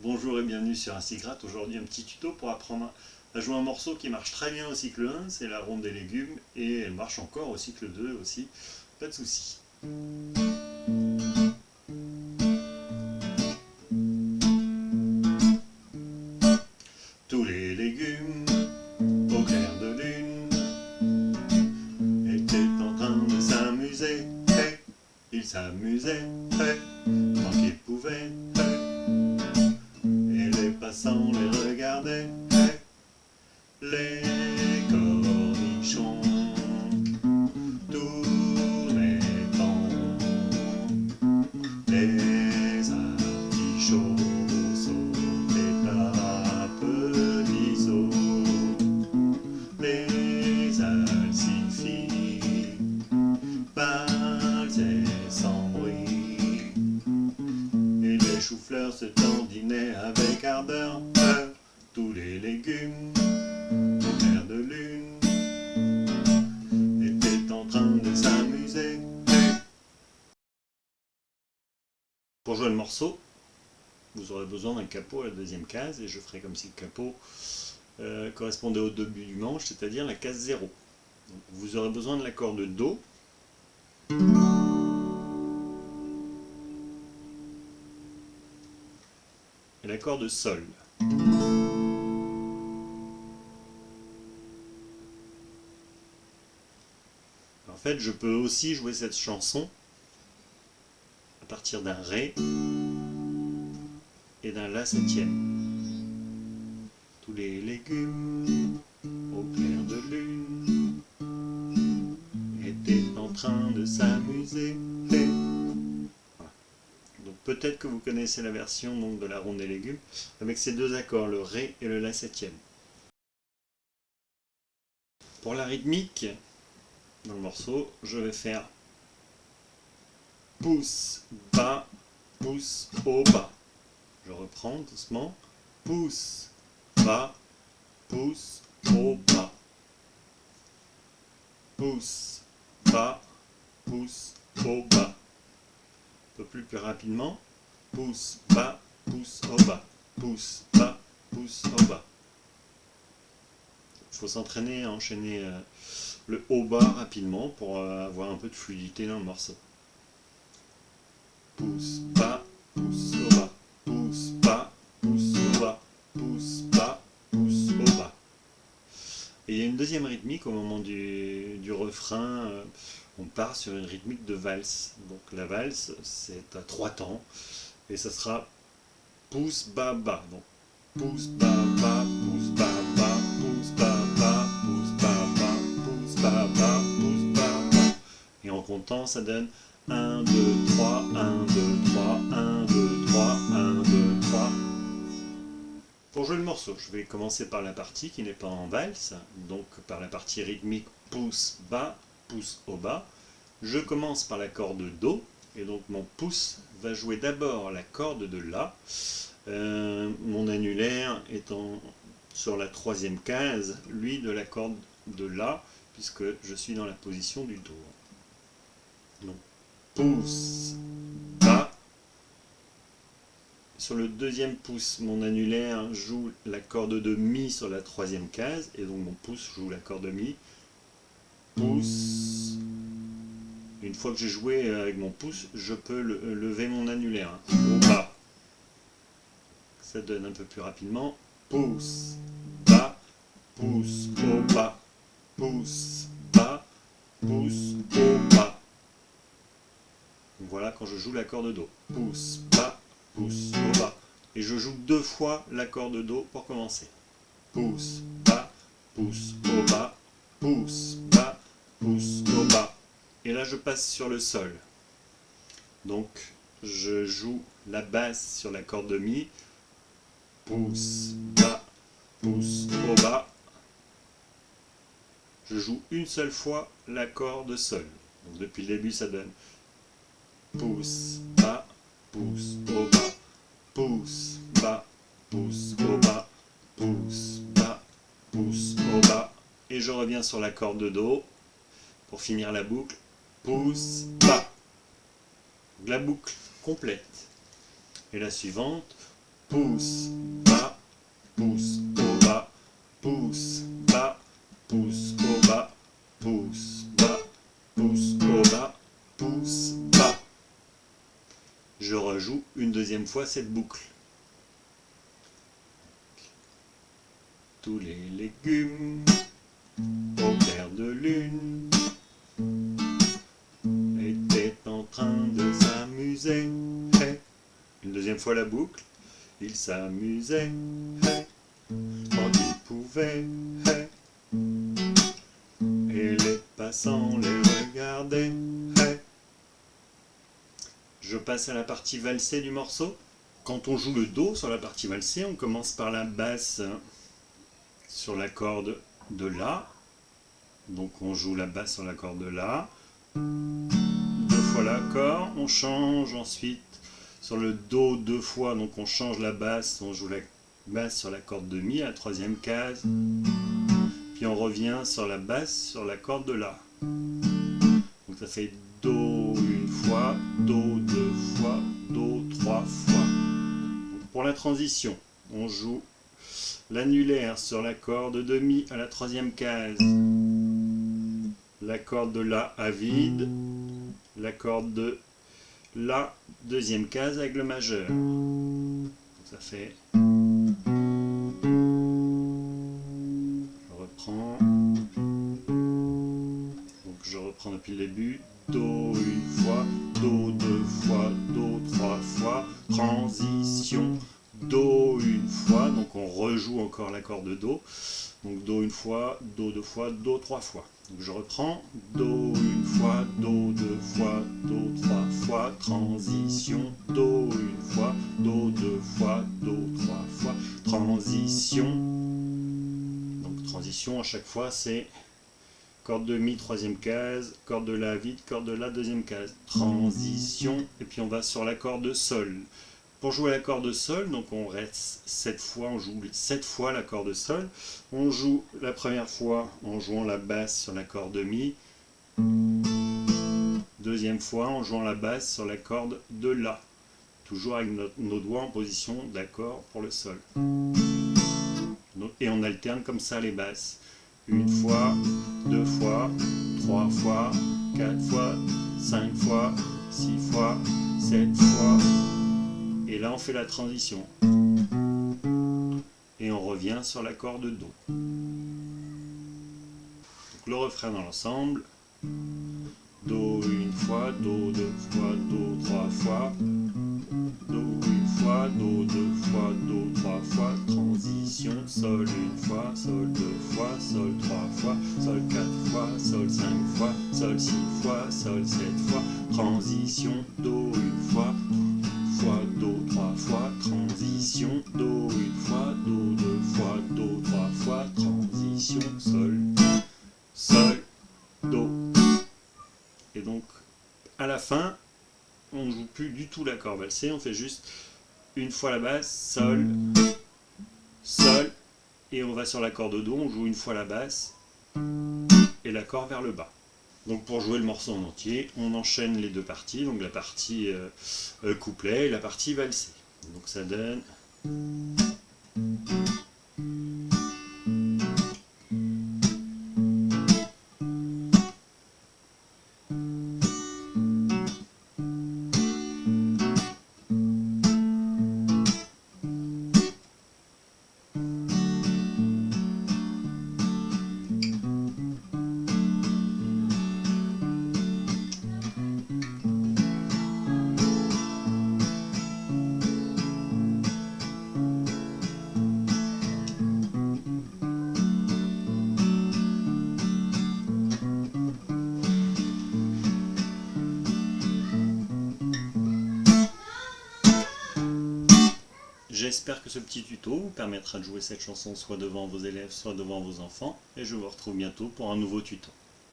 Bonjour et bienvenue sur Instigrate. Aujourd'hui un petit tuto pour apprendre à jouer un morceau qui marche très bien au cycle 1, c'est la ronde des légumes, et elle marche encore au cycle 2 aussi, pas de souci. Tous les légumes au clair de lune étaient en train de s'amuser, hey, ils s'amusaient, hey, tant qu'ils pouvaient, hey, et les passants les regardaient, hey, les cornichons tournaient en rond, les artichauts sautaient à petits sauts, les alcifis valsaient sans bruit, et les choux-fleurs se tendinaient avec ardeur. Tous les légumes au clair de lune étaient en train de s'amuser. Pour jouer le morceau, vous aurez besoin d'un capot à la deuxième case, et je ferai comme si le capot correspondait au début du manche, c'est-à-dire la case 0. Donc, vous aurez besoin de l'accord de Do, et l'accord de Sol. En fait, je peux aussi jouer cette chanson à partir d'un Ré et d'un La septième. Tous les légumes au clair de lune étaient en train de s'amuser. Hey. Voilà. Donc peut-être que vous connaissez la version donc, de la ronde des légumes avec ces deux accords, le Ré et le La septième. Pour la rythmique, dans le morceau, je vais faire pouce, bas, pouce, au bas. Je reprends doucement. Pouce, bas, pouce, au bas. Pouce, bas, pouce, au bas. Un peu plus rapidement. Pouce, bas, pouce, au bas. Pouce, bas, pouce, au bas. Il faut s'entraîner à enchaîner le haut-bas rapidement pour avoir un peu de fluidité dans le morceau. Pouce, bas, pouce, au bas. Pouce, bas, pouce, au bas. Pouce, bas, pouce, au bas. Et il y a une deuxième rythmique au moment du refrain. On part sur une rythmique de valse. Donc la valse, c'est à 3 temps. Et ça sera pouce, bas, bas. Donc pouce, bas, bas, pouce, bas, bas, pouce, bas, bas, pouce, bas, bas, pouce, bas, bas, pouce, bas, bas. Et en comptant, ça donne 1, 2, 3, 1, 2, 3, 1, 2, 3, 1, 2, 3. Pour jouer le morceau, je vais commencer par la partie qui n'est pas en valse, donc par la partie rythmique pouce bas, pouce au bas. Je commence par la corde Do, et donc mon pouce va jouer d'abord la corde de La, mon annulaire étant sur la troisième case, lui de la corde de La, puisque je suis dans la position du Do. Donc pouce, bas. Sur le deuxième pouce, mon annulaire joue la corde de Mi sur la troisième case, et donc mon pouce joue la corde de Mi. Pouce. Une fois que j'ai joué avec mon pouce, je peux lever mon annulaire au bas. Ça donne un peu plus rapidement. Pouce, bas, pouce, au bas, pouce, bas, pouce, au bas. Donc voilà quand je joue l'accord de Do. Pouce, bas, pouce, au bas. Et je joue 2 fois l'accord de Do pour commencer. Pouce, bas, pouce, au bas, pouce, bas, pouce, au bas. Et là je passe sur le Sol. Donc je joue la basse sur la corde de Mi. Pouce, bas, pouce, au bas. Je joue une seule fois l'accord de Sol. Donc depuis le début ça donne pouce, bas, pouce, au bas, pouce, bas, pouce, au bas, pouce, bas, pouce, au bas. Et je reviens sur l'accord de Do pour finir la boucle. Pouce, bas. La boucle complète. Et la suivante, pouce, bas, pouce au bas, pouce, bas, pouce au bas, pouce, bas, pouce au bas, pouce, bas. Je rejoue une deuxième fois cette boucle. Tous les légumes au clair de lune étaient en train de s'amuser. Hey. Une deuxième fois la boucle. Ils s'amusaient hey. Quand ils pouvaient. Hey. Et les passants les regardaient. Hey. Je passe à la partie valsée du morceau. Quand on joue le Do sur la partie valsée, on commence par la basse sur la corde de La. Donc on joue la basse sur la corde de La. Deux fois l'accord, on change ensuite sur le Do deux fois, donc on change la basse, on joue la basse sur la corde de Mi à la troisième case. Puis on revient sur la basse sur la corde de La. Donc ça fait Do une fois, Do deux fois, Do trois fois. Donc pour la transition, on joue l'annulaire sur la corde de Mi à la troisième case, la corde de La à vide, la corde de La deuxième case avec le majeur. Donc ça fait... Je reprends. Donc je reprends depuis le début. Do une fois, Do deux fois, Do trois fois, transition, Do une fois, donc on rejoue encore l'accord de Do. Donc Do une fois, Do deux fois, Do trois fois. Donc je reprends, Do une fois, Do deux fois, Do trois fois, transition, Do une fois, Do deux fois, Do trois fois, transition. Donc transition à chaque fois c'est corde de Mi troisième case, corde de La vide, corde de La deuxième case, transition, et puis on va sur l'accord de Sol. Pour jouer l'accord de Sol, donc on reste 7 fois, on joue 7 fois l'accord de Sol. On joue la première fois en jouant la basse sur l'accord de Mi. Deuxième fois en jouant la basse sur la corde de La. Toujours avec nos doigts en position d'accord pour le Sol. Et on alterne comme ça les basses. Une fois, deux fois, trois fois, quatre fois, 5 fois, 6 fois, 7 fois. Et là on fait la transition. Et on revient sur l'accord de Do. Donc le refrain dans l'ensemble. Do une fois, Do deux fois, Do trois fois. Do une fois, Do deux fois, Do trois fois. Transition, Sol une fois, Sol deux fois, Sol trois fois, Sol quatre fois, Sol cinq fois, Sol six fois, Sol sept fois. Transition, Do une fois, Do trois fois, transition, Do une fois, Do deux fois, Do trois fois, transition, Sol, Sol, Do. Et donc, à la fin, on ne joue plus du tout l'accord valsé, on fait juste une fois la basse, Sol, Sol, et on va sur l'accord de Do, on joue une fois la basse, et l'accord vers le bas. Donc pour jouer le morceau en entier, on enchaîne les deux parties, donc la partie couplet et la partie valsée. Donc ça donne... J'espère que ce petit tuto vous permettra de jouer cette chanson soit devant vos élèves, soit devant vos enfants, et je vous retrouve bientôt pour un nouveau tuto.